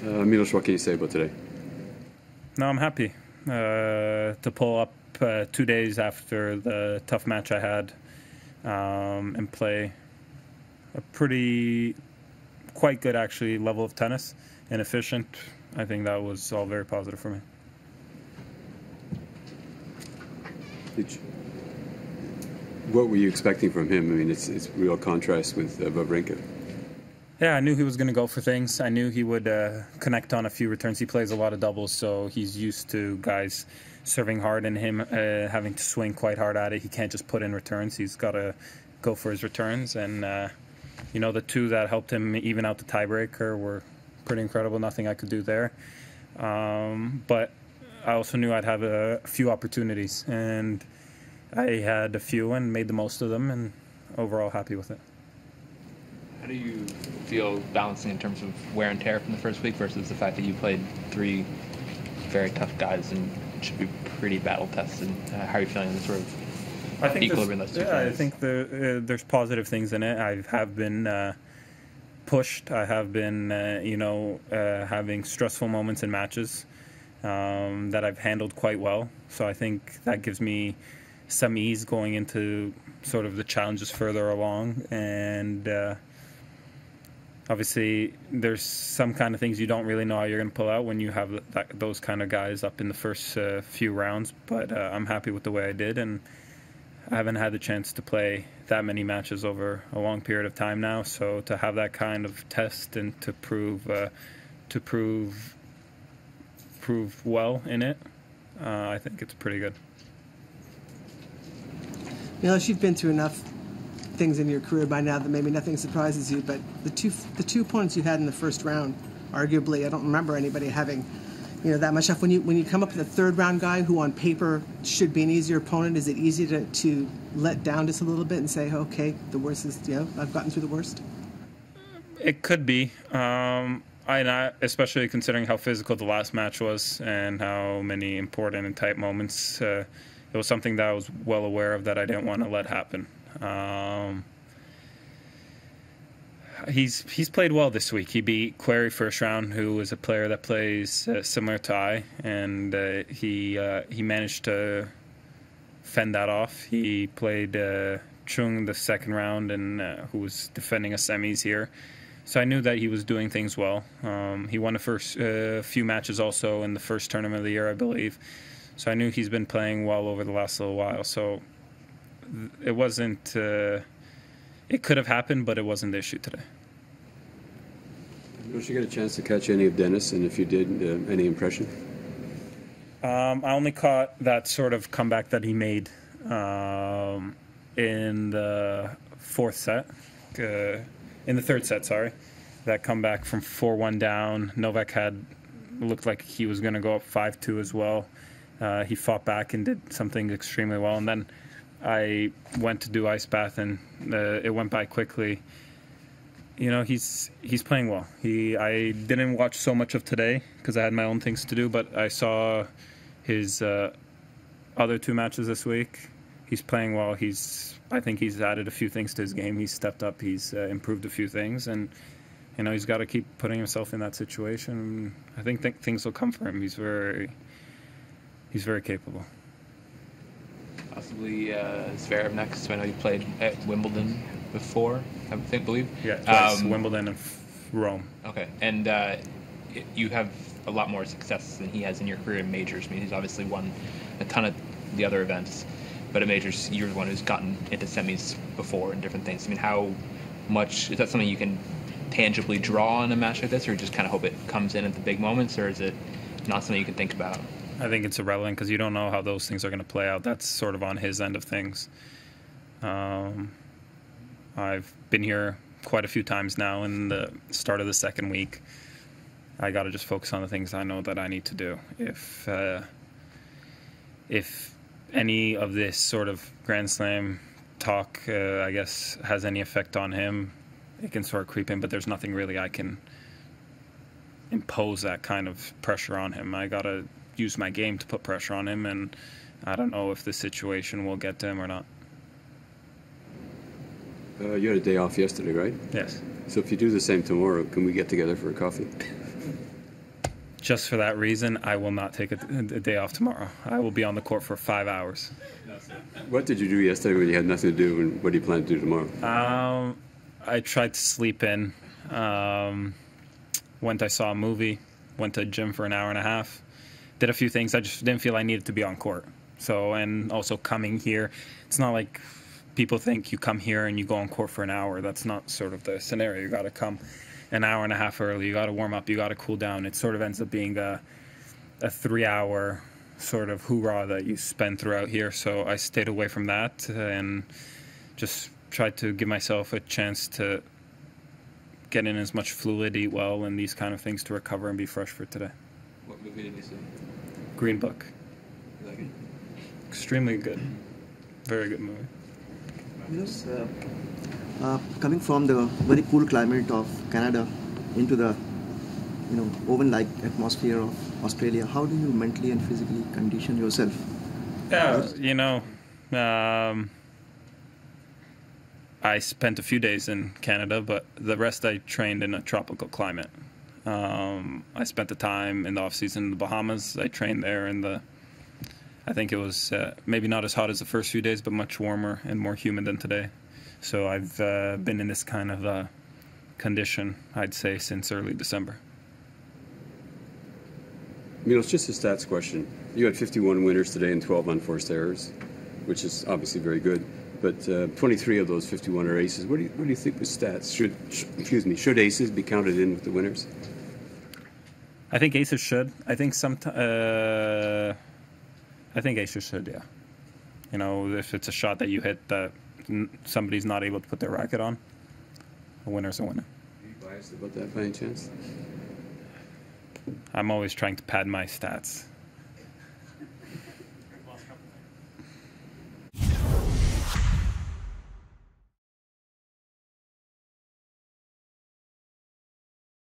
Milos, what can you say about today? No, I'm happy to pull up 2 days after the tough match I had and play a quite good, actually, level of tennis and efficient. I think that was all very positive for me. What were you expecting from him? I mean, it's real contrast with Wawrinka. Yeah, I knew he was going to go for things. I knew he would connect on a few returns. He plays a lot of doubles, so he's used to guys serving hard and him having to swing quite hard at it. He can't just put in returns. He's got to go for his returns. And, the two that helped him even out the tiebreaker were pretty incredible. Nothing I could do there. But I also knew I'd have a few opportunities. And I had a few and made the most of them, and overall happy with it. How do you feel balancing in terms of wear and tear from the first week versus the fact that you played 3 very tough guys and should be pretty battle tested? How are you feeling in the sort of equilibrium that's I think there's positive things in it. I have been pushed. I have been, having stressful moments in matches that I've handled quite well. So I think that gives me some ease going into sort of the challenges further along. And obviously, there's some kind of things you don't really know how you're going to pull out when you have those kind of guys up in the first few rounds. But I'm happy with the way I did, and I haven't had the chance to play that many matches over a long period of time now. So to have that kind of test and to prove well in it, I think it's pretty good. Milos, you've been through enough things in your career by now that maybe nothing surprises you, but the two opponents you had in the first round, arguably, I don't remember anybody having that much stuff. When you come up with a third round guy who on paper should be an easier opponent, is it easy to let down just a little bit and say, okay, the worst is, I've gotten through the worst? It could be. Especially considering how physical the last match was and how many important and tight moments. It was something that I was well aware of that I didn't want to let happen. He's played well this week. He beat Query first round, who is a player that plays similar to I, and he managed to fend that off. He played Chung the second round, and who was defending a semis here. So I knew that he was doing things well. He won the first few matches also in the first tournament of the year, I believe. So I knew he's been playing well over the last little while. So it wasn't. It could have happened, but it wasn't the issue today. Did you get a chance to catch any of Dennis? And if you did, any impression? I only caught that sort of comeback that he made in the third set, sorry. That comeback from 4-1 down. Novak looked like he was going to go up 5-2 as well. He fought back and did something extremely well. And then I went to do ice bath, and it went by quickly. He's playing well. I didn't watch so much of today because I had my own things to do, but I saw his other 2 matches this week. He's playing well. I think he's added a few things to his game. He's stepped up. He's improved a few things, and he's got to keep putting himself in that situation. I think things will come for him. He's very capable. Possibly Zverev next. So I know you played at Wimbledon before, I believe. Yeah, twice. Wimbledon and Rome. Okay, and you have a lot more success than he has in your career in majors. I mean, he's obviously won a ton of the other events, but at majors, you're the one who's gotten into semis before and different things. I mean, how much is that something you can tangibly draw on a match like this, or just kind of hope it comes in at the big moments, or is it not something you can think about? I think it's irrelevant because you don't know how those things are going to play out. That's sort of on his end of things. I've been here quite a few times now in the start of the second week. I got to just focus on the things I know that I need to do. If any of this sort of Grand Slam talk, I guess, has any effect on him, it can sort of creep in, but there's nothing really I can impose that kind of pressure on him. I got to use my game to put pressure on him, and I don't know if the situation will get to him or not. You had a day off yesterday, right? Yes. So if you do the same tomorrow, can we get together for a coffee? just for that reason, I will not take a day off tomorrow. I will be on the court for 5 hours. What did you do yesterday when you had nothing to do, and what do you plan to do tomorrow? I tried to sleep in. I saw a movie, went to the gym for an hour and a half, did a few things. I just didn't feel I needed to be on court. So, and also coming here, it's not like people think you come here and you go on court for an hour. That's not sort of the scenario. You got to come an hour and a half early. You got to warm up. You got to cool down. It sort of ends up being a 3-hour sort of hoorah that you spend throughout here. So I stayed away from that and just tried to give myself a chance to get in as much fluid, eat well, and these kind of things to recover and be fresh for today. What movie did you see? Green Book. You like it? Extremely good. Very good movie. Milos, coming from the very cool climate of Canada into the oven-like atmosphere of Australia, how do you mentally and physically condition yourself? Yeah, I spent a few days in Canada, but the rest I trained in a tropical climate. I spent the time in the off-season in the Bahamas. I trained there I think it was maybe not as hot as the first few days, but much warmer and more humid than today. So I've been in this kind of condition, I'd say, since early December. Milos, just a stats question. You had 51 winners today and 12 unforced errors, which is obviously very good. But 23 of those 51 are aces. What do you think the stats should aces be counted in with the winners? I think aces should. I think aces should. Yeah. If it's a shot that you hit that somebody's not able to put their racket on, a winner's a winner. Are you biased about that by any chance? I'm always trying to pad my stats.